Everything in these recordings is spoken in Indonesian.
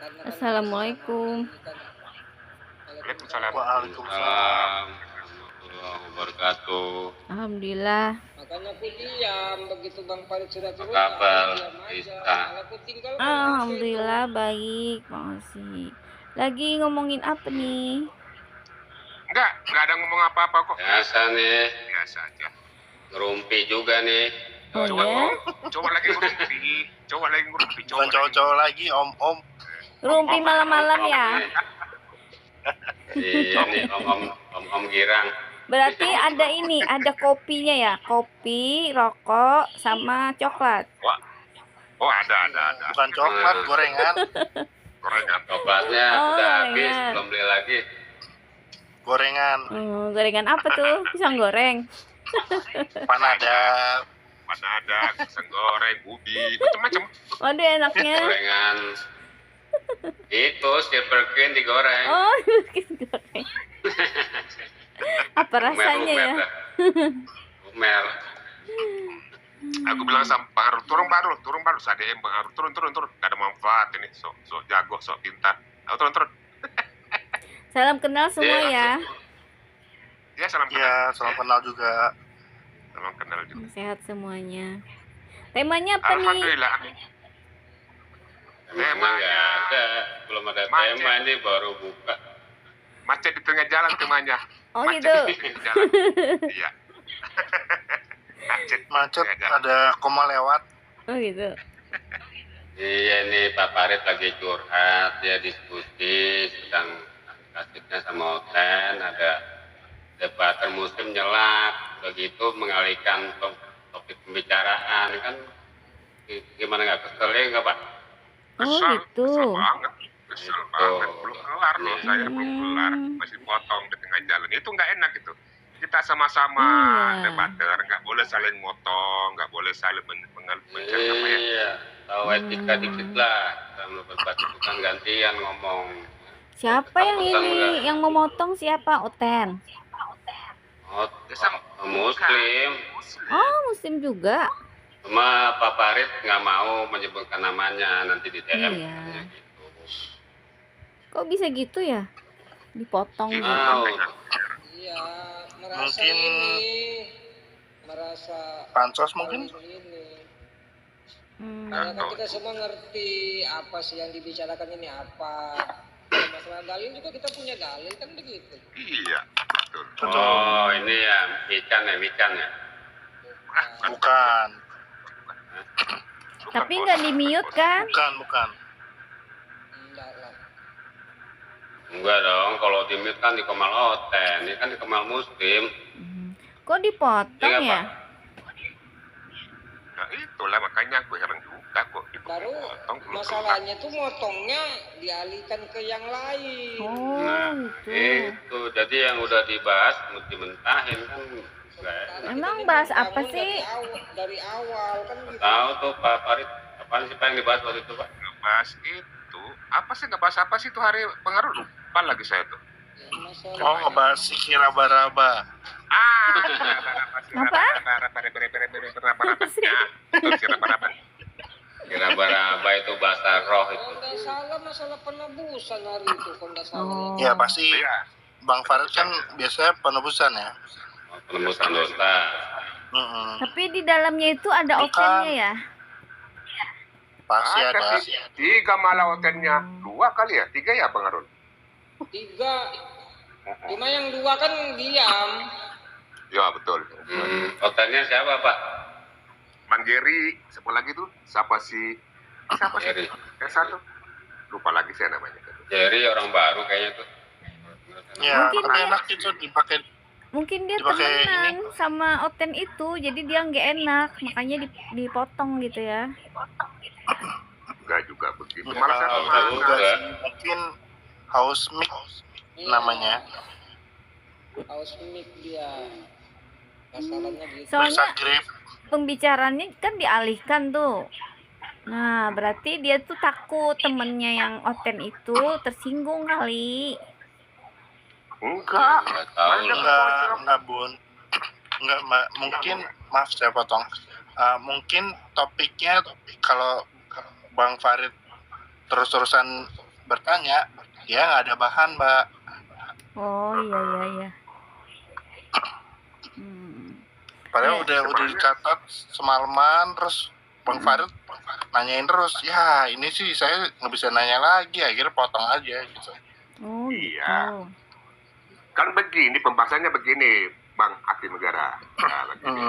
Assalamualaikum. Waalaikumsalam. Waalaikumsalam warahmatullahi wabarakatuh. Alhamdulillah. Makanya aku diam begitu Bang Farid sudah turun. Apa kabar, diam aja. Rista? Kalau aku tinggal Alhamdulillah baik, makasih. Lagi ngomongin apa nih? Enggak ada ngomong apa-apa kok. Biasa nih, Biasa aja. ngerumpi juga nih. Oh ya? Coba lagi ngurumpi. Bukan cowok-cowok lagi, om-om. Rumpi malam-malam ya? Iya nih, om girang. Berarti ada ini, ada kopinya ya? Kopi, rokok, sama coklat. Oh ada. Bukan coklat, gorengan. Gorengan. Coklatnya Oh, udah habis, gorengan. belum beli lagi. Gorengan. Gorengan apa tuh? Pisang goreng. Panada. Mana ada pisang goreng, ubi, macam-macam. Waduh enaknya. Gorengan itu Silver Queen digoreng. Oh, pisang goreng. Apa rasanya ya? Umer. Aku bilang sama Bang Arul, turun baru. Sadem Bang Arul, turun. Gak ada manfaat ini, sok jago, sok pintar. Aku turun. Salam kenal semua ya. Ya salam kenal. Ya, salam kenal juga. Salam kenal juga. Sehat semuanya. Temanya apa nih? Alhamdulillah. Emang nggak ada, belum ada Macet. tema ini baru buka. Macet di tengah jalan temanya. Oh Macet gitu. di tengah jalan. Iya. Macet, tengah jalan. ada koma lewat. Oh gitu. Iya nih Pak Farid lagi curhat, dia diskusi sedang kasusnya sama Oten, ada debater musim nyelak, begitu mengalihkan topik pembicaraan kan gimana nggak kesel ya nggak Pak? Oh gitu. Kesel banget. Belum kelar loh, saya belum kelar. Hmm. Masih potong di tengah jalan. Itu nggak enak gitu. Kita sama-sama Iya. debater, nggak boleh saling motong, nggak boleh saling mencari apa ya. Iya, tahu etika dikit lah. Kalau berdebat itu kan gantian ngomong. Siapa yang ini? Yang memotong siapa? Oten. Oh, Muslim. Oh, Muslim juga. Cuma Pak Farid nggak mau menyebutkan namanya, nanti di DM. Iya. Gitu. Kok bisa gitu ya? Dipotong gitu. Wow. Iya, merasa Mungkin merasa pansos mungkin. Karena kan kita semua ngerti apa sih yang dibicarakan ini apa. Masalah dalil juga kita punya dalil kan begitu. Iya, betul. Oh, ini ya, Wican ya. Bukan. Tapi nggak di-mute kan? Bukan. Enggak lah. Enggak dong, kalau di mute kan di Kemal Oten, ini kan di Kemal Muslim. Kok dipotong Iya, ya? Nah itulah makanya gue heran juga kok. Baru masalahnya tuh motongnya dialihkan ke yang lain. Oh, Nah, gitu. itu jadi yang udah dibahas mesti mentahin kan. Nggak enak. Emang bahas apa sih? Dari awal kan gitu. Tahu tuh Pak Farid, apaan sih Pak yang dibahas waktu itu Pak? Ngebahas itu ngebahas apa sih tuh hari pengaruh lupa lagi saya tuh. Oh, ngebahas si Raba-Raba. Apa? Raba-raba itu bahasa roh itu. Kalau nggak salah masalah penebusan hari itu kalau nggak salah. Oh. Ya, pasti Bang Farid kan biasanya penebusan ya. Penembusan dosa. Tapi di dalamnya itu ada Bukan. otennya ya? Pasti ada. sih 3 malah hotelnya 2 kali ya 3 ya Bang Arun 3 cuma yang 2 kan diam ya betul Hotelnya siapa Pak? Bang Jerry siapa lagi tuh siapa sih Jerry. satu lupa lagi saya namanya Jerry orang baru kayaknya tuh. Ya, Mungkin karena dia- enak itu dipakai. Mungkin dia Dipakai temenan sama oten itu, jadi dia nggak enak, makanya dipotong gitu ya. enggak juga begitu Enggak, malah saya enggak sama juga. Mungkin house mic namanya. haus mic dia masalahnya gitu Soalnya Bisa grip. pembicaranya kan dialihkan tuh. Nah, berarti dia tuh takut temennya yang oten itu tersinggung kali. enggak Nggak tahu lah. Enggak Bun. Enggak, mungkin maaf saya potong. Mungkin topiknya kalau Bang Farid terus-terusan bertanya, ya nggak ada bahan, Mbak. Oh iya. Padahal Ya. udah dicatat semalaman, terus Bang Farid nanyain terus. Ya ini sih saya nggak bisa nanya lagi, akhirnya potong aja gitu. Oh Iya. gitu. Kan begini, pembahasannya begini, Bang Hakim Negara. Nah, begini.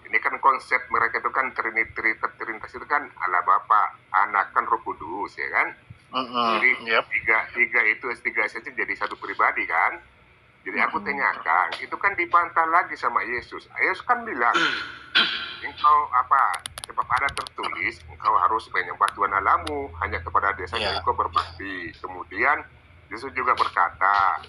Ini kan konsep mereka itu kan Trinitas itu kan Allah Bapa, Anak kan Roh Kudus, ya kan? Jadi Yep. tiga itu tiga saja jadi satu pribadi kan? Jadi aku tanyakan, itu kan dibantah lagi sama Yesus. Yesus kan bilang, engkau apa? Sebab ada tertulis, engkau harus menyembah Tuhan Allahmu, hanya kepada Dia saja engkau berbakti. Kemudian Yesus juga berkata,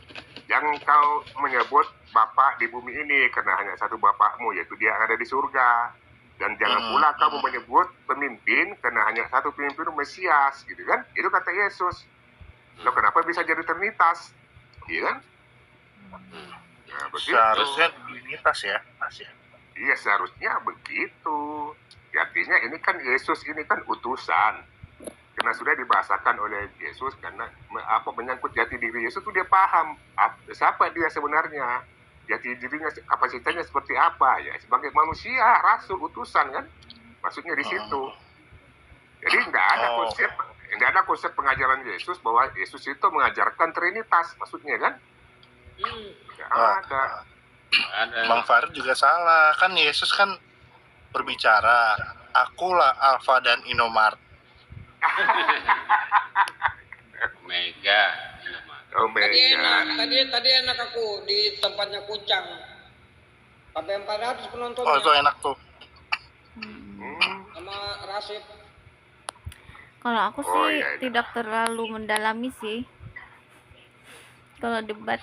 jangan engkau menyebut Bapa di bumi ini, karena hanya satu Bapakmu, yaitu Dia yang ada di surga. Dan jangan pula kamu menyebut pemimpin, karena hanya satu pemimpin Mesias, gitu kan? Itu kata Yesus. Loh, kenapa bisa jadi Trinitas? Iya kan? Nah, begitu. Seharusnya Trinitas ya. Iya, seharusnya begitu. Artinya ini kan Yesus ini kan utusan. Karena sudah dibahasakan oleh Yesus, karena menyangkut jati diri Yesus itu dia paham siapa dia sebenarnya, jati dirinya, kapasitasnya seperti apa ya, sebagai manusia, rasul, utusan kan, maksudnya di situ. Jadi nggak ada konsep pengajaran Yesus bahwa Yesus itu mengajarkan Trinitas, maksudnya kan? Nggak ada. Bang Farid juga salah, kan Yesus kan berbicara, akulah Alfa dan Innomart. Omega. Omega. Tadi enak aku di tempatnya Kucang. Sampai 400 penontonnya. Oh itu enak tuh. Sama Rasif. Kalau aku sih iya. tidak terlalu mendalami sih. Kalau debat,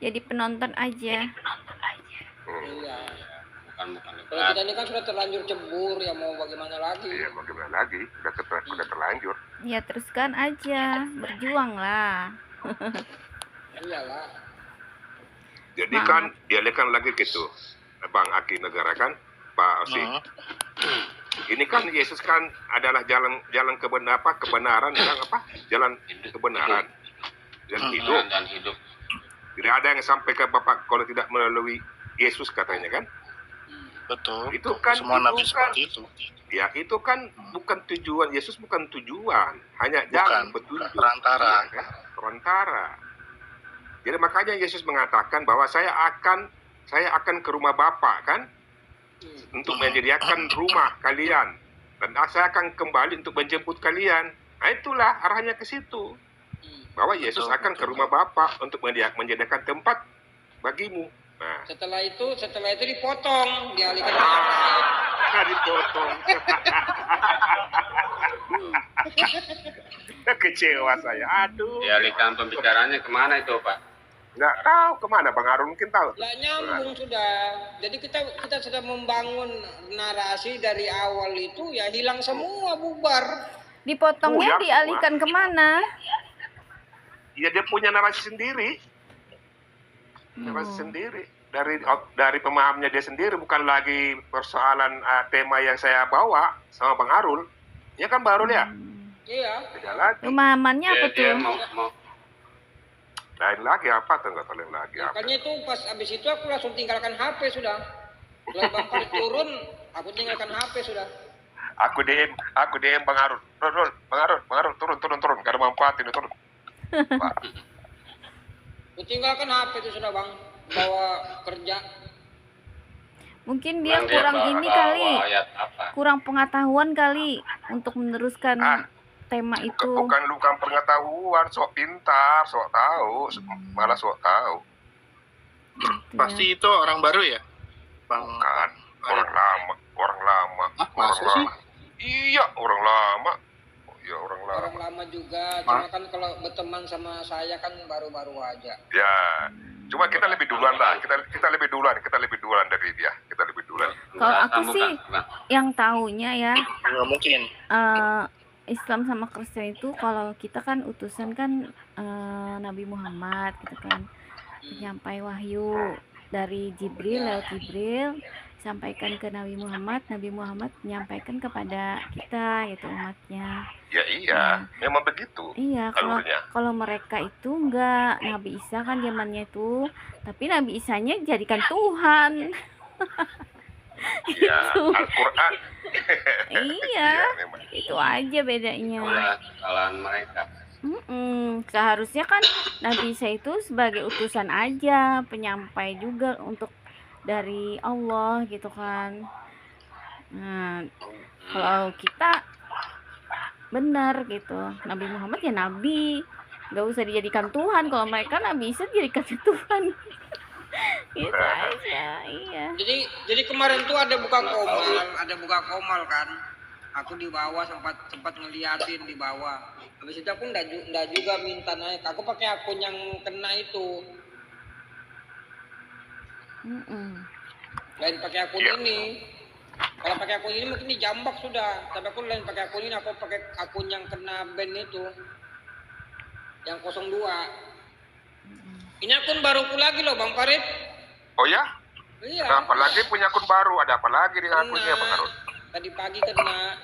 jadi penonton aja. Iya. Bukan Kalau kita ini kan sudah terlanjur cebur, ya mau bagaimana lagi? Iya, bagaimana lagi? Udah terlanjur. Ya teruskan aja, berjuang lah. Iyalah. Jadi kan dia kan lagi gitu, Bang Aki Negara kan, Pak Osi. Ini kan Yesus kan adalah jalan kebenaran, jalan kebenaran dan hidup. Tidak ada yang sampai ke Bapak kalau tidak melalui Yesus katanya kan. Betul. Itu kan semua nabi seperti itu. Ya itu kan bukan tujuan, Yesus bukan tujuan, hanya jalan petunjuk. Perantara. Ya, kan? Perantara. Jadi makanya Yesus mengatakan bahwa saya akan ke rumah Bapa kan, untuk menyediakan rumah kalian, dan saya akan kembali untuk menjemput kalian. Nah itulah arahnya ke situ, bahwa Yesus akan ke rumah Bapa untuk menyediakan tempat bagimu. Nah, Setelah itu dipotong, dialihkan ke dipotong. Kecewa saya. Aduh. Dialihkan pembicaranya kemana itu, Pak? Nggak tahu kemana, Bang Harun mungkin tahu. Nggak nyambung sudah. Jadi kita sudah membangun narasi dari awal itu, ya hilang semua, bubar. Dipotongnya dialihkan kemana? Ya dia punya narasi sendiri. Narasi sendiri. Dari pemahamnya dia sendiri, bukan lagi persoalan tema yang saya bawa sama Bang Harul. Ya kan Bang Harul ya? Iya. Beda lagi. Pemahamannya apa Dia tuh? mau Lain lagi apa tuh, nggak tahu lain lagi apa. Makanya itu pas abis itu aku langsung tinggalkan HP sudah. Setelah Bang Farid turun, aku tinggalkan HP sudah. Aku DM Bang Harul. Bang Harul, turun. Gak ada manfaat ini, turun. Pak. Aku tinggalkan HP itu sudah Bang. Bawa kerja. Mungkin dia Bang, kurang bawa- ini bawa kali, ayat apa? kurang pengetahuan kali untuk meneruskan tema itu. Bukan pengetahuan, sok pintar, sok tahu, malah sok tahu. Pasti itu orang baru ya, Bang. Bukan orang lama. Masa sih? Iya, orang lama. Oh, iya, orang lama. Orang lama juga. Cuma kan kalau berteman sama saya kan baru-baru aja. Ya, cuma kita lebih duluan lah. Kita lebih duluan dari dia. Kita lebih duluan. Kalau aku Sambung, sih Bang. yang taunya ya, Nggak mungkin. Islam sama Kristen itu kalau kita kan utusan kan Nabi Muhammad gitu kan, penyampai wahyu dari Jibril lewat Jibril sampaikan ke Nabi Muhammad menyampaikan kepada kita gitu umatnya. Ya iya, memang begitu Iya, kalau alurnya. kalau mereka itu enggak, Nabi Isa kan zamannya itu, tapi Nabi Isanya jadikan Tuhan. Ya, Gitu. Al-Quran. Iya, memang. itu aja bedanya. itulah kesalahan mereka. Seharusnya kan Nabi Isa itu sebagai utusan aja, penyampai juga untuk dari Allah gitu kan. Nah, kalau kita benar gitu, Nabi Muhammad ya nabi, nggak usah dijadikan Tuhan. Kalau mereka Nabi Isa dijadikan Tuhan. Gitu aja, iya. Jadi kemarin tuh ada buka komal kan. Aku di bawah sempat ngeliatin di bawah. Habis itu aku ndak juga minta naik. Aku pakai akun yang kena itu. Lain pakai akun ini. Kalau pakai akun ini mungkin dijambak sudah. Tapi aku lain pakai akun ini, aku pakai akun yang kena ban itu. Yang 02. Ini akun baruku lagi loh Bang Farid. Oh ya? Iya. Apa lagi punya akun baru? Ada apa lagi dengan akunnya, Bang Arun? Tadi pagi kena.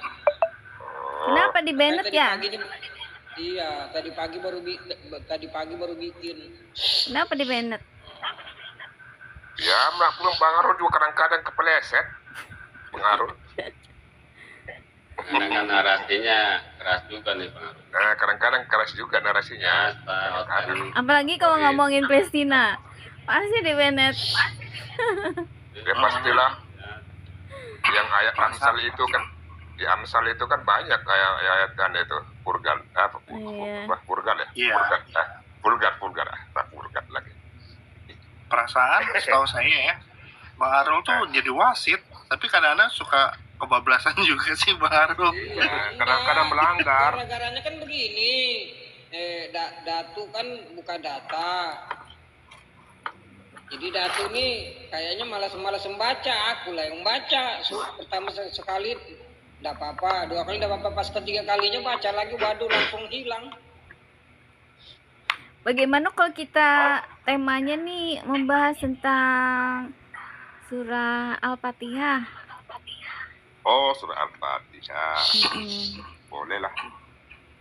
Kenapa di Bennett Tadi ya? pagi iya, tadi pagi baru bikin. Kenapa di Bennett? Ya, Bang Arun juga kadang-kadang kepeleset. Bang Arun. Karena kan narasinya keras juga nih Bang Arun. Nah, kadang-kadang keras juga narasinya. Apalagi kalau ngomongin Palestina, pasti di Bennett. Ya pastilah. Yang ayat Amsal itu kan, di Amsal itu kan banyak ayat-ayatan itu Furqan. Furqan ya? Iya. Furqan lagi. Perasaan setahu saya ya, Bang Arul tuh jadi wasit, tapi kadang-kadang suka kebablasan juga sih Bang Arul. Iya, kadang-kadang melanggar. Gara-garanya kan begini. Datu kan buka data. Jadi Datu nih kayaknya malas membaca, aku lah yang baca. Pertama sekali enggak apa-apa, 2 kali enggak apa-apa, pas ketiga kalinya baca lagi, waduh langsung hilang. Bagaimana kalau kita temanya nih membahas tentang surah Al-Fatihah? Oh, surah Al-Fatihah. Boleh lah.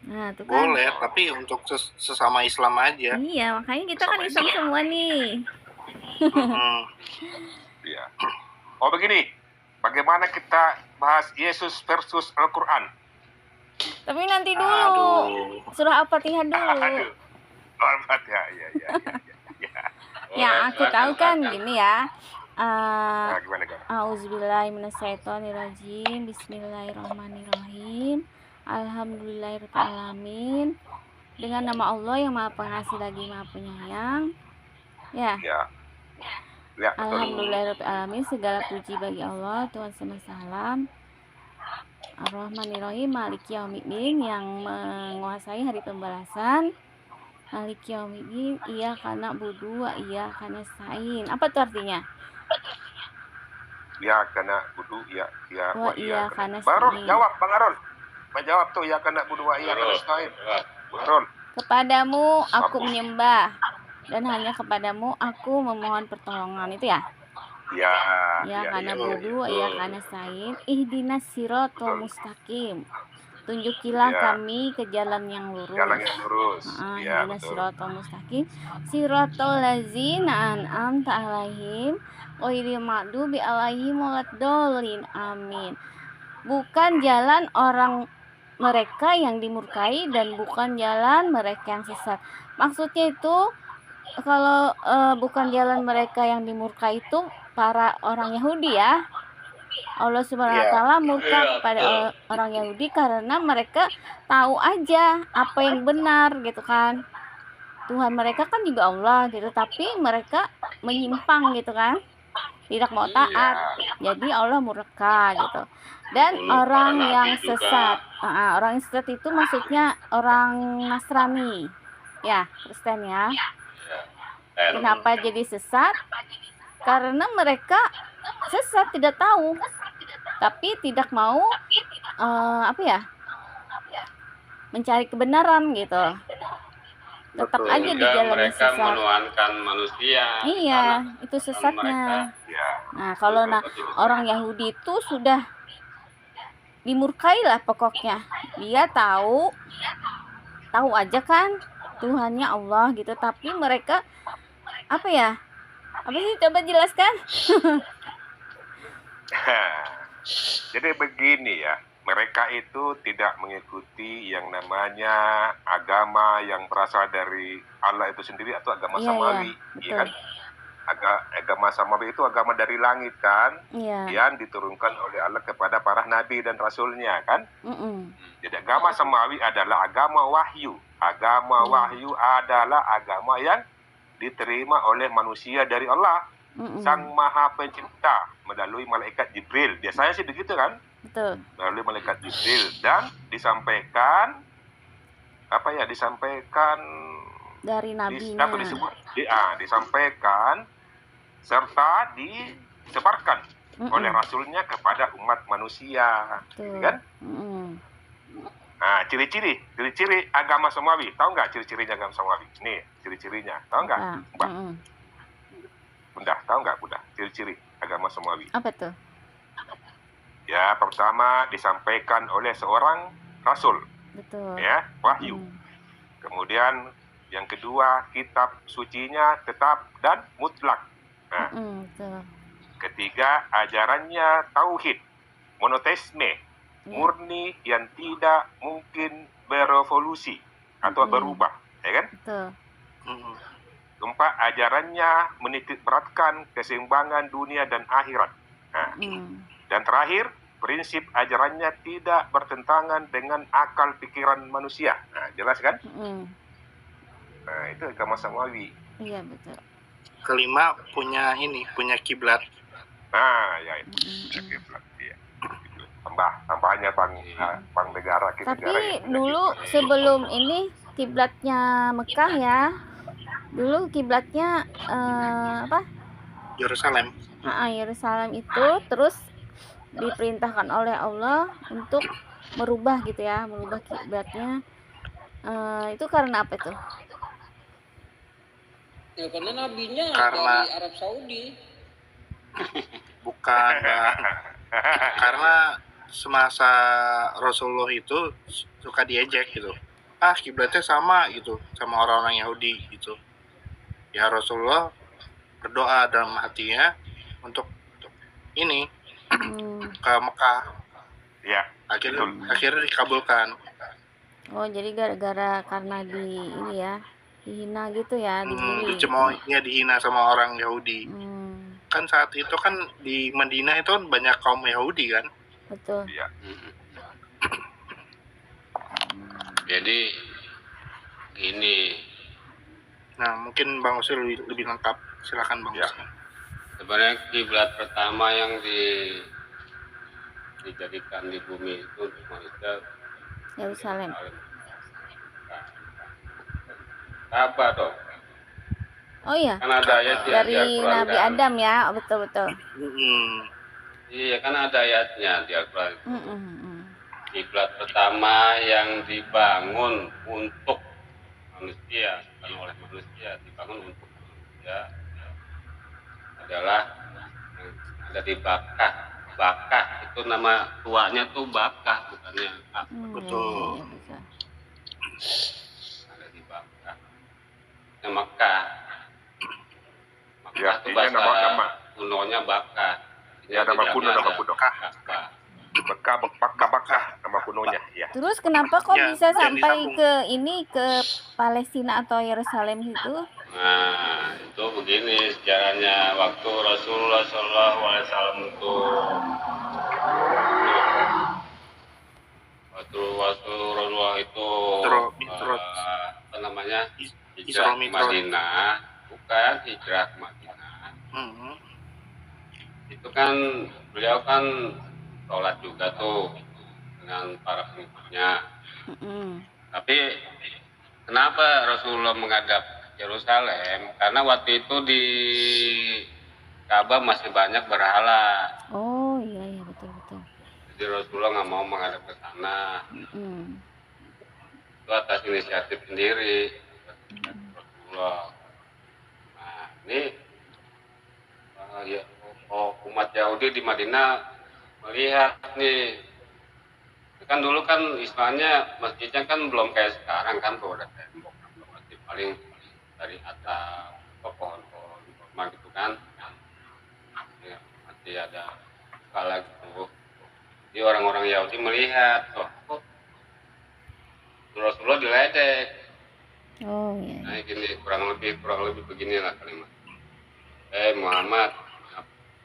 Nah, tuh kan. Boleh, tapi untuk sesama Islam aja. Iya, makanya kita kan Islam semua nih. Iya. Oh begini, bagaimana kita bahas Yesus versus Al-Quran? Tapi nanti dulu. Surah Al-Fatihah dulu. Aduh. Al-Fatihah, iya. Yang aku tahu kan gini ya. Nah, gimana? Auzubillahiminasyaitonirrajim. Bismillahirrahmanirrahim. Alhamdulillahirrahmanirrahim. Dengan nama Allah yang Maha Pengasih lagi Maha Penyayang. Ya. Alhamdulillahirrahmanirrahim. Segala puji bagi Allah Tuhan semesta alam. Ar-Rahmanirrahim. Maliki yaumiddin, yang menguasai hari pembalasan. Maliki yaumiddin, iyyaka na'budu wa iyyaka nasta'in. Apa tuh artinya? Ya karena budu ya Wa iyyaka nasta'in. Bang Arun jawab, Bang Arun. Jawab tuh ya karena budu wa iyyaka nasta'in. Bang Arun. Kepadamu aku menyembah dan hanya kepadamu aku memohon pertolongan, itu ya? Ya karena budu ya karena sain. Ihdinas siratal mustaqim. Tunjukilah kami ke jalan yang lurus. Ihdinas siratal mustaqim. Siratal ladzina an'amta alaihim ghairil maghdubi alaihim waladdallin. Amin. Bukan jalan orang mereka yang dimurkai dan bukan jalan mereka yang sesat. Maksudnya itu kalau bukan jalan mereka yang dimurkai itu para orang Yahudi ya. Allah Subhanahu wa taala murka kepada orang Yahudi karena mereka tahu aja apa yang benar gitu kan. Tuhan mereka kan juga Allah gitu, tapi mereka menyimpang gitu kan. Tidak mau taat. Jadi Allah murka gitu. Dan orang yang sesat. Orang yang sesat itu maksudnya orang Nasrani. Ya, Kristen ya. Kenapa jadi sesat? Karena mereka sesat, tidak tahu, tapi tidak mau mencari kebenaran gitu. tetap Betul. aja di Juga jalan yang mereka sesat. menuhankan manusia. Iya, Karena itu mereka, sesatnya. Ya, Nah, kalau orang Yahudi itu sudah dimurkai lah pokoknya. Dia tahu aja kan Tuhannya Allah gitu, tapi mereka apa ya? Apa sih, coba jelaskan? jadi begini ya, mereka itu tidak mengikuti yang namanya agama yang berasal dari Allah itu sendiri atau agama Iya, samawi, betul. ya kan? Agama samawi itu agama dari langit kan, Iya. yang diturunkan oleh Allah kepada para nabi dan rasulnya kan. Mm-mm. Jadi agama samawi adalah agama wahyu. Agama wahyu adalah agama yang diterima oleh manusia dari Allah, Sang Maha Pencipta, melalui malaikat Jibril. Biasanya sih begitu kan? Betul. Melalui malaikat Jibril, dan disampaikan disampaikan Dari nabinya. disampaikan serta disebarkan oleh rasulnya kepada umat manusia. Betul. Kan? Nah, ciri-ciri agama samawi. Tahu nggak ciri-cirinya agama samawi? Nih, ciri-cirinya. Tahu nggak? Mbak? Bunda, tahu nggak Bunda? Ciri-ciri agama samawi. Apa tuh? Ya, pertama disampaikan oleh seorang rasul. Betul. Ya, wahyu. Kemudian yang kedua, kitab sucinya tetap dan mutlak. Nah, betul. ketiga, ajarannya tauhid, monoteisme, murni yang tidak mungkin berevolusi atau berubah, ya kan? Betul. Keempat, ajarannya menitik beratkan keseimbangan dunia dan akhirat. Nah, dan terakhir, prinsip ajarannya tidak bertentangan dengan akal pikiran manusia. Nah, jelas kan? Nah, itu agama samawi. Iya, betul. Kelima, punya kiblat. Nah, ya itu. Kiblat, ya. Tambahnya bang negara kita. Tapi dulu sebelum ini kiblatnya Mekah ya. Dulu kiblatnya Yerusalem. Yerusalem itu, terus diperintahkan oleh Allah untuk merubah gitu ya, merubah kiblatnya. Itu karena apa tuh? Ya karena nabinya Karena- dari Arab Saudi. Bukan, Mbak. Karena semasa Rasulullah itu suka diejek gitu. Kiblatnya sama gitu, sama orang-orang Yahudi gitu. Ya Rasulullah berdoa dalam hatinya untuk ini ke Mekah. Ya, Akhirnya dikabulkan. Oh, jadi gara-gara karena ini ya, dihina gitu ya, dibully. Dicemoohnya, dihina sama orang Yahudi. Kan saat itu kan di Madinah itu kan banyak kaum Yahudi kan. Betul. ya. Jadi gini, Nah, mungkin Bang Usil lebih lengkap. Silakan Bang Ya. Usil. sebenarnya kiblat pertama yang dijadikan di bumi itu untuk manusia Yerusalem. Apa dong? Oh iya, Kan ada ayat di dari Al-Quran, Nabi kan? Adam ya. Oh, betul. Iya, kan ada ayatnya di Al-Quran. Mm-mm. Kiblat pertama yang dibangun untuk manusia, bukan oleh manusia, dibangun untuk manusia adalah yang ada di Bakkah. Bakkah itu nama tuanya tuh Bakkah, bukannya Betul. Ya, bisa. ada di Bakkah. Nah, Mekah. Ya, Itu ini bahasa nama. kunonya Bakkah. Ya, nama kuno, nama kuno. Ka'bah. Bakah nama kunonya, ya. Terus kenapa kok Ya, bisa yang sampai disambung. ke Palestina atau Yerusalem itu? Nah, itu begini sejarahnya waktu Rasulullah SAW itu waktu Rasulullah itu Mi'raj. apa namanya Isra hijrah ke Mi'raj. Madinah, bukan hijrah ke Madinah. Itu kan beliau kan sholat juga tuh dengan para pengikutnya. Tapi kenapa Rasulullah menghadap Yerusalem? Karena waktu itu di Ka'bah masih banyak berhala. Oh iya betul. Jadi Rasulullah nggak mau menghadap ke sana. Itu atas inisiatif sendiri. Rasulullah. Nah, ini ya, umat Yahudi di Madinah melihat nih, kan dulu kan istilahnya masjidnya kan belum kayak sekarang kan, tuh ada tembok, masjid paling dari atap pohon-pohon kurma gitu kan, ya, masih ada skala gitu. Jadi orang-orang Yahudi melihat, kok Rasulullah diledek. Oh iya. Nah gini, kurang lebih beginilah kalimat. Muhammad,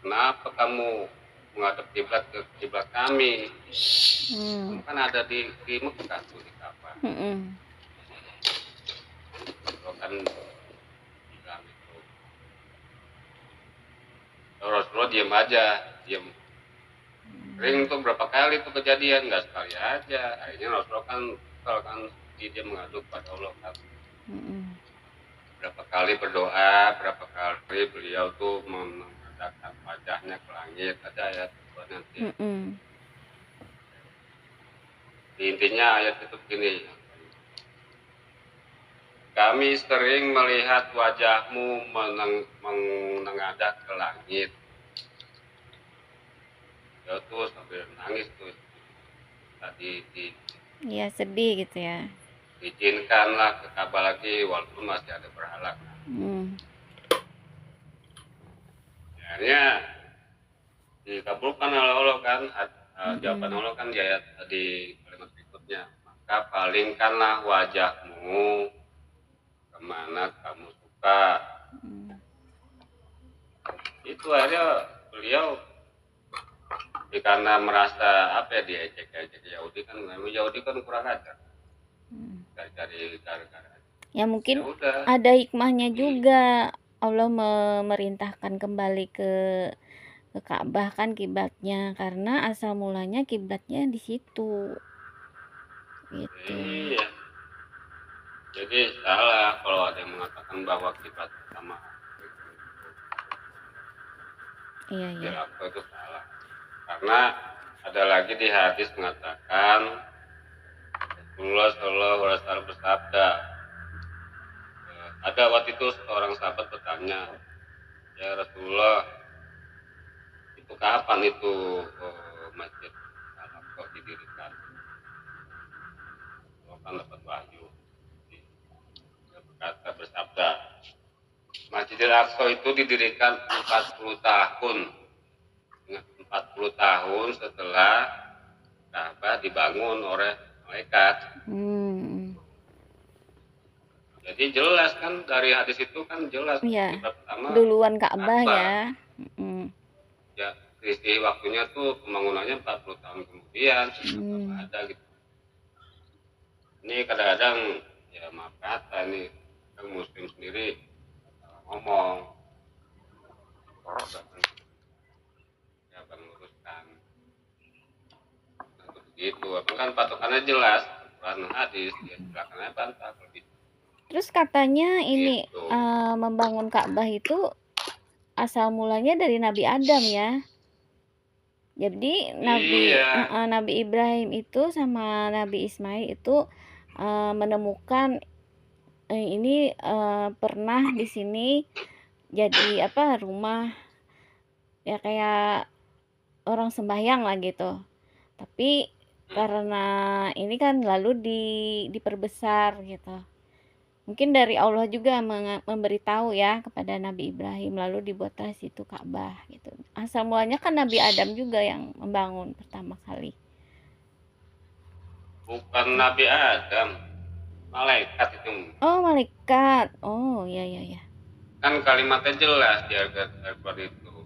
kenapa kamu menghadap ke kiblat kami? Kamu kan ada di Mekah tuh, di Ka'bah. Kalau kan bilang itu, Rasulullah diam aja, diam. Sering tuh berapa kali tuh kejadian, nggak sekali aja. Akhirnya Rasulullah kan kalau kan dia mengadu pada Allah kan. Berapa kali berdoa, berapa kali beliau tuh mengadakan wajahnya ke langit, ada ayat itu nanti. Intinya ayat itu begini, kami sering melihat wajahmu menengadah ke langit. Dia tuh sambil nangis tuh tadi Iya, sedih gitu ya. Izinkanlah ke Ka'bah lagi walaupun masih ada berhala. Akhirnya dikabulkan oleh Allah kan, jawaban Allah kan di ayat di kalimat berikutnya, maka palingkanlah wajahmu kemana kamu suka. Itu akhirnya beliau karena merasa apa ya, diejek-ejek Yahudi kan, Yahudi kan kurang ajar. Cari ya mungkin ada hikmahnya juga, Allah memerintahkan kembali ke Ka'bah kan kiblatnya, karena asal mulanya kiblatnya di situ gitu. Iya, jadi salah kalau ada yang mengatakan bahwa kiblat sama iya itu salah, karena ada lagi di hadis mengatakan Rasulullah Shallallahu Alaihi Wasallam bersabda, ada waktu itu seorang sahabat bertanya, ya Rasulullah, itu kapan itu masjid Al-Aqsa didirikan? Allah kan dapat wahyu, dia berkata, bersabda, Masjidil Aqsa itu didirikan 40 tahun. 40 tahun setelah Ka'bah dibangun oleh malaikat. Jadi jelas kan dari hadis itu kan jelas. Iya. Pertama, duluan Ka'bah ya. Ya, selisih waktunya tuh pembangunannya 40 tahun kemudian ada gitu. Ini kadang-kadang ya maaf kata nih, Muslim sendiri ngomong ya bang luruskan untuk begitu, kan patokannya jelas Quran hadis, ya silakan bantah lebih. Terus katanya ini membangun Ka'bah itu asal mulanya dari Nabi Adam ya. Jadi Nabi Ibrahim itu sama Nabi Ismail itu menemukan ini pernah di sini jadi rumah ya kayak orang sembahyang lah gitu. Tapi karena ini kan lalu diperbesar gitu. Mungkin dari Allah juga memberitahu ya kepada Nabi Ibrahim, lalu dibuatlah situ Ka'bah gitu. Asal mulanya kan Nabi Adam juga yang membangun pertama kali. Bukan Nabi Adam, malaikat itu. Oh, malaikat. Oh, iya. Kan kalimatnya jelas di ayat itu.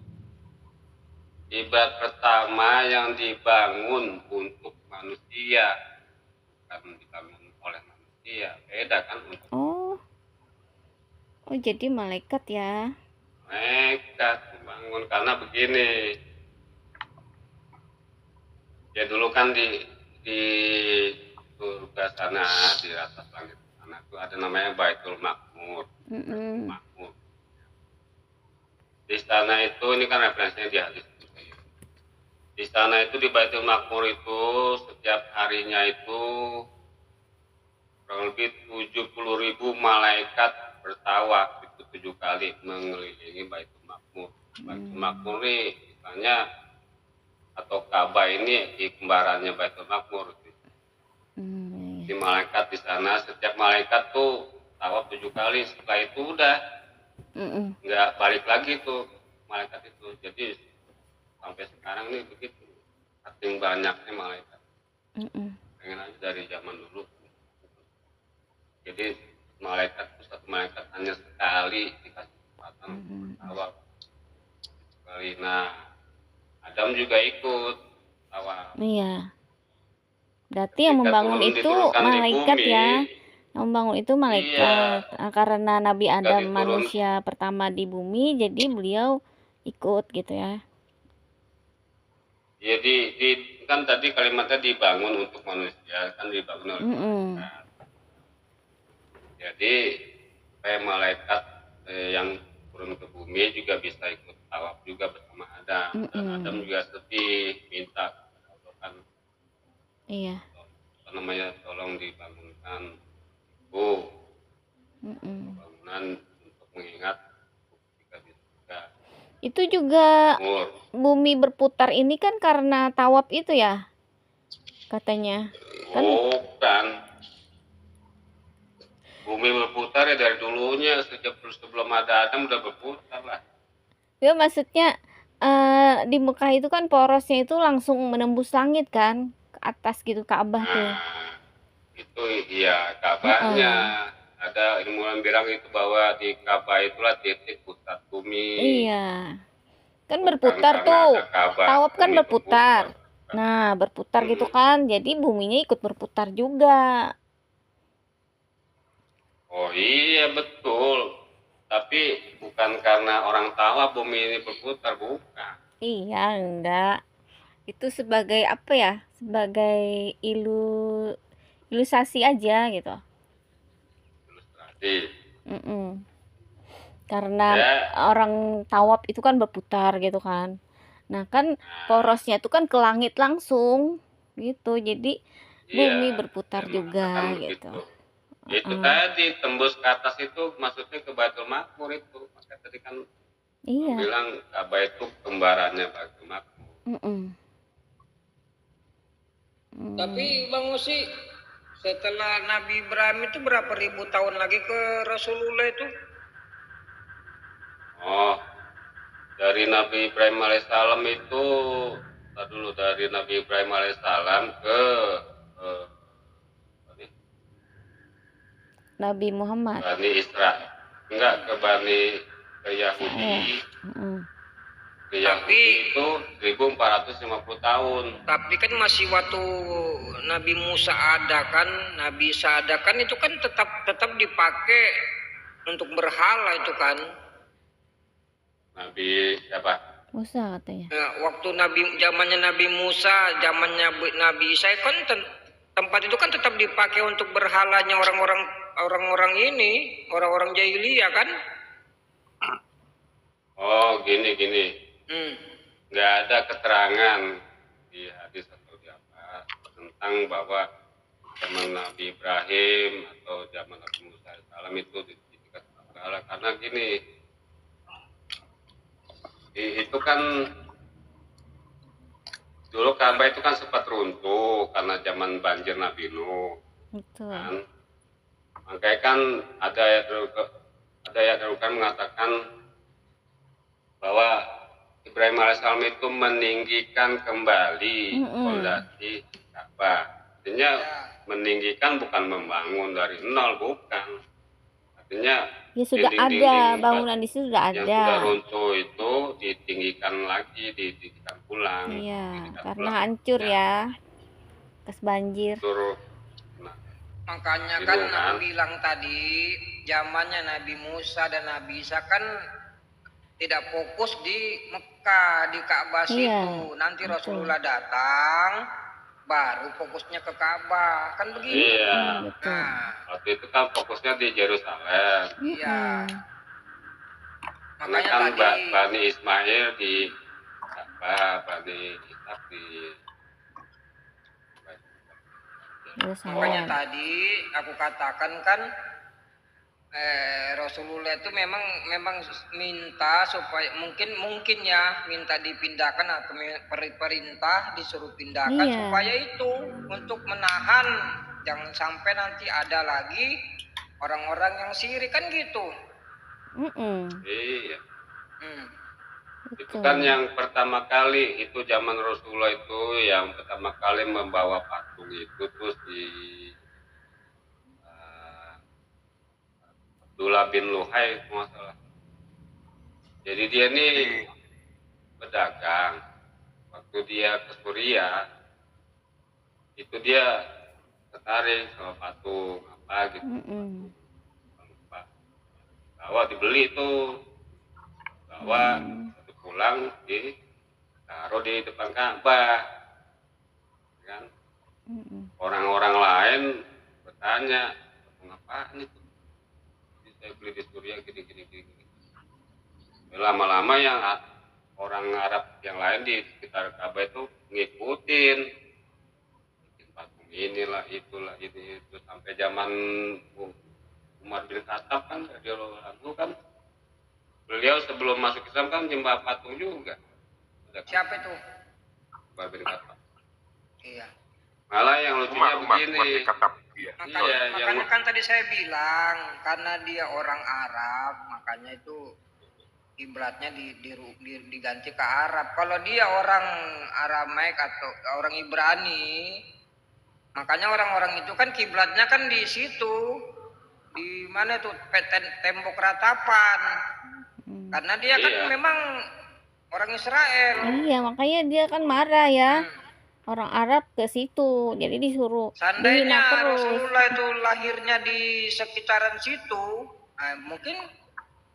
Ibadat pertama yang dibangun untuk manusia, bukan dibangun oleh manusia. Beda kan untuk. Oh, jadi malaikat ya. Malaikat dibangun karena begini. Ya dulu kan di surga sana, di atas langit sana itu ada namanya Baitul Ma'mur. Makmur. Di sana itu, ini kan referensinya di hadis. Di sana itu di Baitul Ma'mur itu setiap harinya itu kurang lebih 70.000 malaikat bertawaf itu 7 kali mengelilingi Baitul Makmur. Baitul Makmur ini misalnya atau Ka'bah ini kembarannya Baitul Makmur. Iya. Di malaikat di sana, setiap malaikat tuh tawaf 7 kali, setelah itu udah nggak balik lagi tuh malaikat itu. Jadi sampai sekarang nih begitu, saking banyaknya malaikat. Pengen aja dari zaman dulu. Jadi satu malaikat hanya sekali dikasih kesempatan tawaf sekali. Nah, Adam juga ikut tawaf. Iya. Berarti yang membangun itu malaikat ya. Yang membangun itu malaikat. Iya. Karena Nabi Adam diturun. manusia pertama di bumi, jadi beliau ikut gitu ya. Jadi kan tadi kalimatnya dibangun untuk manusia, kan dibangun oleh malaikat. Jadi supaya malaikat yang turun ke bumi juga bisa ikut tawaf juga bersama Adam. Dan Adam juga sedih minta kan. Iya. Apa namanya, tolong dibangunkan bangunan untuk mengingat ketika di surga. Itu juga Makmur. bumi berputar ini kan karena tawaf itu ya, katanya. Kan Bukan. Bumi berputar ya dari dulunya, sebelum ada Adam udah berputar lah. ya maksudnya di Mekah itu kan porosnya itu langsung menembus langit kan, ke atas gitu, Ka'bah tuh. Nah, itu iya Ka'bahnya. Ada ilmuwan bilang itu bahwa di Ka'bah itulah titik pusat bumi. Iya. Kan Bukan berputar karena tuh. ada Ka'bah, Tawaf kan bumi berputar. Nah, berputar gitu kan. Jadi buminya ikut berputar juga. Oh iya betul. Tapi bukan karena orang tawaf bumi ini berputar, bukan. Iya, enggak. Itu sebagai apa ya? Sebagai ilustrasi aja gitu. Ilustrasi. Karena Ya. orang tawaf itu kan berputar gitu kan. Nah kan porosnya itu kan ke langit langsung gitu. Jadi bumi berputar juga gitu. Itu tadi tembus ke atas itu maksudnya ke Baitul Makmur itu. Maka tadi kan bilang Ka'bah itu kembarannya Baitul Makmur. Tapi Bang Osi, setelah Nabi Ibrahim itu berapa ribu tahun lagi ke Rasulullah itu? Oh, dari Nabi Ibrahim alaihissalam itu, dari Nabi Ibrahim alaihissalam ke Nabi Muhammad. Bani Israel, enggak ke Yahudi. Ke Yahudi itu 1450 tahun. Tapi kan masih waktu Nabi Musa ada kan, Nabi Isa ada kan, itu kan tetap dipakai untuk berhala itu kan. Nabi siapa? Musa katanya. Nah, waktu zamannya Nabi Musa, zamannya Nabi Isa kan tempat itu kan tetap dipakai untuk berhalanya orang-orang ini, orang-orang jahiliyah kan? Oh, gini. Nggak ada keterangan di hadis atau di apa tentang bahwa zaman Nabi Ibrahim atau zaman Nabi Musa alaihissalam itu dijadikan berhala, karena gini, itu kan dulu Ka'bah itu kan sempat runtuh karena zaman banjir Nabi Nuh. Betul. Kan? Makanya kan ada ayat Al-Quran mengatakan bahwa Ibrahim alaihissalam itu meninggikan kembali fondasi Ka'bah. Artinya meninggikan bukan membangun dari nol, bukan. Artinya ya sudah ada bangunan di situ, sudah ada. Yang sudah runtuh itu ditinggikan lagi, ditinggikan pulang. Iya, karena hancur ya, bekas banjir. Nah, makanya kan Nabi bilang tadi zamannya Nabi Musa dan Nabi Isa kan tidak fokus di Mekah, di Ka'bah situ. Nanti Rasulullah datang, baru fokusnya ke Ka'bah, kan begitu? Iya. Betul. Nah, waktu itu kan fokusnya di Yerusalem. iya. Karena Makanya kan tadi Bani Ismail di Ka'bah, Bani Ishak di Makanya Yerusalem. tadi aku katakan kan Rasulullah itu memang minta supaya mungkin ya minta dipindahkan atau perintah disuruh pindahkan Iya. supaya itu untuk menahan jangan sampai nanti ada lagi orang-orang yang sirik kan gitu. Iya. Itu Betul. kan yang pertama kali itu zaman Rasulullah itu yang pertama kali membawa patung itu terus di Abdullah bin Luhai kalau nggak salah. Jadi dia nih pedagang. Waktu dia ke Suriah itu dia tertarik sama patung apa gitu. Bawa dibeli tuh, bawa waktu pulang taruh di depan Ka'bah, kan? Orang-orang lain bertanya, ngapain itu? Saya beli di Suriah gini. Lama-lama yang orang Arab yang lain di sekitar Ka'bah itu ngikutin, bikin patung inilah itulah ini itu sampai zaman Umar bin Khattab kan dia lagu kan beliau sebelum masuk Islam kan nyembah patung juga. Siapa itu? Umar bin Khattab. Iya. Malah yang lucunya begini. Makanya kan tadi saya bilang karena dia orang Arab makanya itu kiblatnya diganti ke Arab. Kalau dia orang Aramaik atau orang Ibrani, makanya orang-orang itu kan kiblatnya kan di situ, di mana tuh tembok ratapan. Karena dia kan memang orang Israel. Iya, makanya dia kan marah ya. Orang Arab ke situ, jadi disuruh Seandainya Rasulullah itu lahirnya di sekitaran situ, mungkin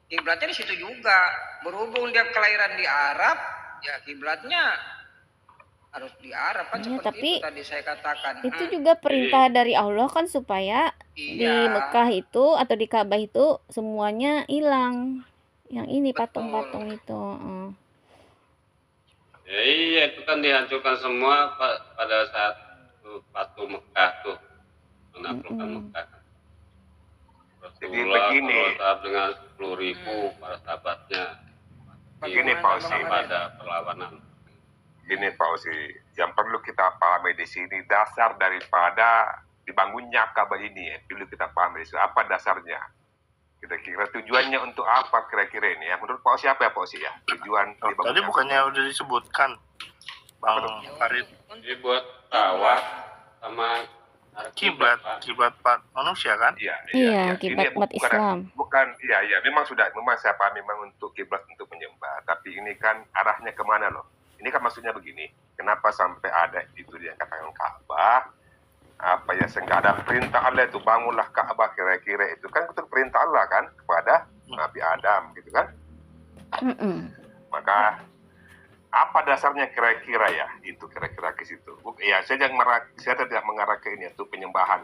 kiblatnya di situ juga. Berhubung dia kelahiran di Arab, ya kiblatnya harus di Arab kan seperti tapi itu tadi saya katakan. Itu juga perintah dari Allah kan supaya di Mekah itu atau di Ka'bah itu semuanya hilang. Yang ini patung-patung itu. Ya iya itu kan dihancurkan semua pada saat patung Mekah tuh menaklukkan Mekah. Rasulullah dengan 10.000 para sahabatnya begini Pak Osi pada perlawanan. Gini Pak Osi, yang perlu kita pahami di sini dasar daripada dibangunnya Ka'bah ini perlu kita pahami di sini apa dasarnya. Kira-kira tujuannya untuk apa kira-kira ini ya? Menurut Pak Osi apa ya Pak Osi ya? Tujuan tadi bukannya udah disebutkan Bang Farid. Ini buat tawaf sama kiblat manusia kan? Iya, kiblat umat Islam. Bukan, iya, memang saya paham memang untuk kiblat untuk menyembah. Tapi ini kan arahnya kemana loh? Ini kan maksudnya begini, kenapa sampai ada itu yang katakan Ka'bah? Apa ya, sehingga ada perintah Allah itu bangunlah Ka'bah kira-kira itu kan betul perintah Allah kan kepada Nabi Adam gitu kan? Maka apa dasarnya kira-kira ya itu kira-kira ke situ? Ya saya tidak mengarah ke ini itu penyembahan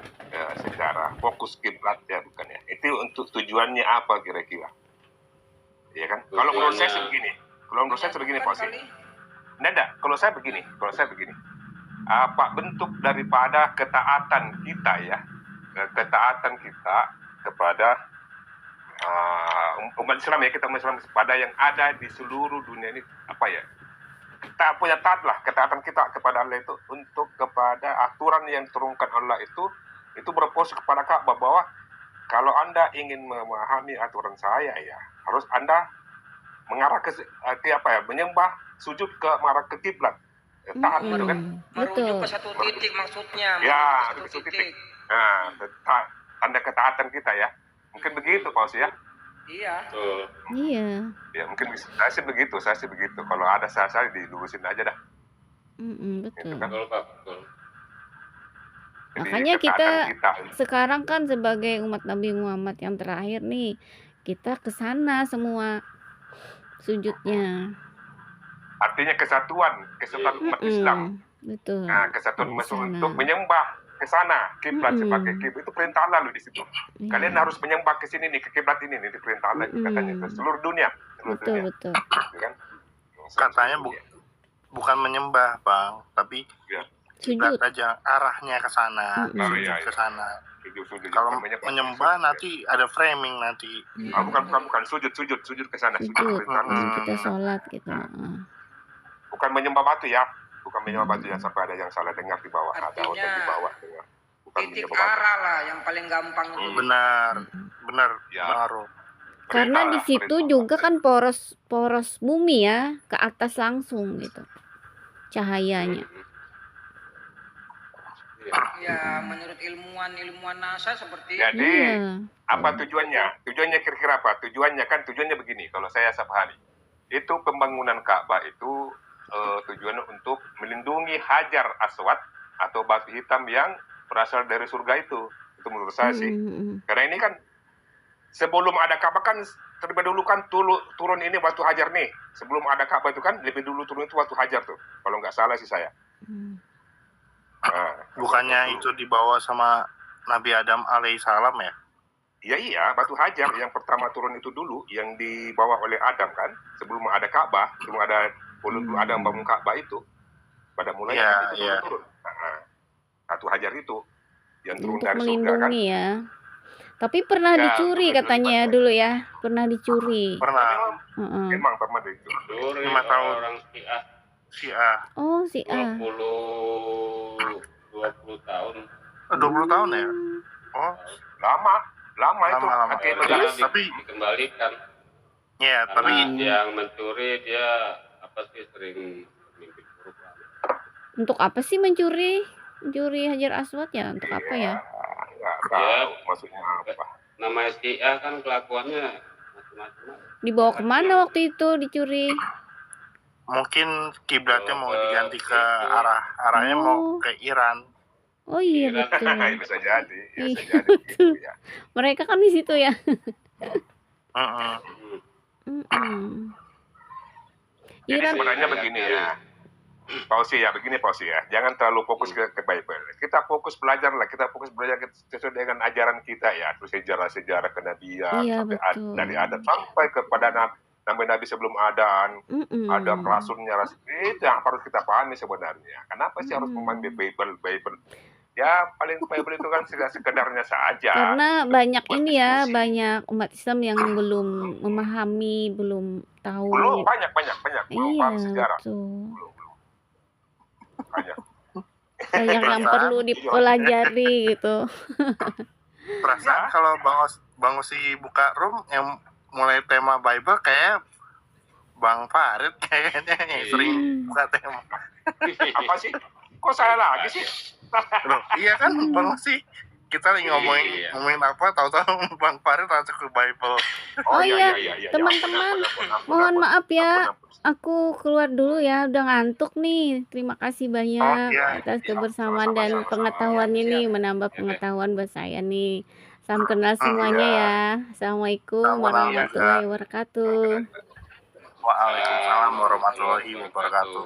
secara fokus kiblat ya bukan ya. Itu untuk tujuannya apa kira-kira? Ya kan? Kalau menurut saya sebegini, Pak Sih. Kalau saya begini. Apa bentuk daripada ketaatan kita ya, ketaatan kita kepada umat Islam ya, kita umat Islam kepada yang ada di seluruh dunia ini apa ya, kita punya taatlah ketaatan kita kepada Allah itu untuk kepada aturan yang turunkan Allah itu berfokus kepada Ka'bah bahwa kalau Anda ingin memahami aturan saya ya harus Anda mengarah ke apa ya, menyembah sujud ke mengarah ke kiblat. Taat gitu kan? Merujuk ke satu titik maksudnya. Ya, ke satu titik. Nah, tanda ketaatan kita ya. Mungkin begitu Pak Osi ya. Iya. Iya. Ya mungkin saya sih begitu. Kalau ada saya dilurusin aja dah. Betul. Gitu kan? Betul. Makanya kita sekarang kan sebagai umat Nabi Muhammad yang terakhir nih, kita ke sana semua sujudnya. Artinya kesatuan umat Islam. Betul. Nah, kesatuan umat Islam untuk menyembah ke sana, kiblat sebagai kiblat itu perintah Allah loh di situ. Kalian harus menyembah ke sini nih, ke kiblat ini nih, di perintah Allah katanya ke seluruh dunia. Betul. Gitu kan? Katanya bukan menyembah, Bang, tapi Sujud. aja arahnya ke sana, Mm-mm. Oh, iya, ke iya. sana. Sujud. Kalau Namanya menyembah sujud. nanti ada framing nanti. Bukan sujud ke sana, sujud Sujud. ke sana. Kita sholat gitu. Bukan menyembah batu ya, bukan menyembah batu yang sampai ada yang salah dengar di bawah, ada Artinya, hotel di bawah dengar. Bukan titik menyembah batu. arah lah yang paling gampang itu. Benar, Ya. Bang Aro. Karena di situ Perintah. juga kan poros bumi ya, ke atas langsung gitu. Cahayanya. Ya, menurut ilmuwan NASA seperti Jadi Iya. apa tujuannya? Tujuannya kira-kira apa? Tujuannya begini, kalau saya pahami. Itu pembangunan Ka'bah itu tujuannya untuk melindungi Hajar Aswad atau batu hitam yang berasal dari surga itu. Itu menurut saya sih. Karena ini kan sebelum ada Ka'bah kan terlebih dulu kan turun ini batu Hajar nih. Sebelum ada Ka'bah itu kan lebih dulu turun itu batu Hajar tuh. Kalau nggak salah sih saya. Nah, Bukannya itu dibawa sama Nabi Adam alaihissalam ya? iya, batu Hajar yang pertama turun itu dulu yang dibawa oleh Adam kan, sebelum ada Ka'bah, sebelum Adam bangun Ka'bah itu, pada mulanya kan itu turun. Nah, batu Hajar itu yang turun Untuk dari surga kan. melindungi ya. Tapi pernah Ya, dicuri untuk katanya melindungi dulu ya. Pernah dicuri. Pernah. Memang pernah itu. Duri 5 tahun. orang Syiah. Oh, si A. 20 tahun. 20 tahun ya? Oh, Lama itu. Lama. Akibat Terus, dari- tapi Dikembalikan. ya, tapi Karena yang mencuri dia sering mimpi buruk. Untuk apa sih mencuri? Mencuri Hajar Aswad ya? Untuk apa ya? Nggak tahu maksudnya apa. Namanya Syiah kan kelakuannya macam-macam. Dibawa kemana waktu itu dicuri? mungkin kiblatnya mau diganti ke arahnya mau ke Iran. Oh iya Iran. betul. Bisa jadi. Iya, Gitu, ya. Mereka kan di situ ya. Heeh. Jadi Iran. sebenarnya begini ya. Pausi ya. Jangan terlalu fokus ke Bible. Kita fokus belajar sesuai dengan ajaran kita ya. Terus sejarah kenabian Iya, sampai betul. dari Adam sampai kepada Nabi sebelum Adam rasulnya itu yang harus kita pahami sebenarnya. Kenapa sih harus memahami Bible? Ya paling Bible itu kan sekedarnya saja. Karena banyak ini ya, banyak umat Islam yang belum memahami, belum tahu. Belum banyak belum Iya, paham sejarah. betul. Belum. Banyak. Banyak yang perlu dipelajari gitu. Perasaan kalau Bang Osi buka room yang mulai tema Bible kayak Bang Farid kayaknya yang sering buka tema. Apa sih? Kok saya lagi sih? Loh, iya kan Bang Osi, kita lagi ngomongin apa, tahu-tahu Bang Farid langsung ke Bible. Oh iya, iya. teman-teman, mohon maaf ya, aku keluar dulu ya, udah ngantuk nih. Terima kasih banyak atas kebersamaan dan pengetahuan ini, menambah pengetahuan buat saya nih. Salam kenal semuanya ya. Assalamualaikum warahmatullahi wabarakatuh. Waalaikumsalam warahmatullahi wabarakatuh.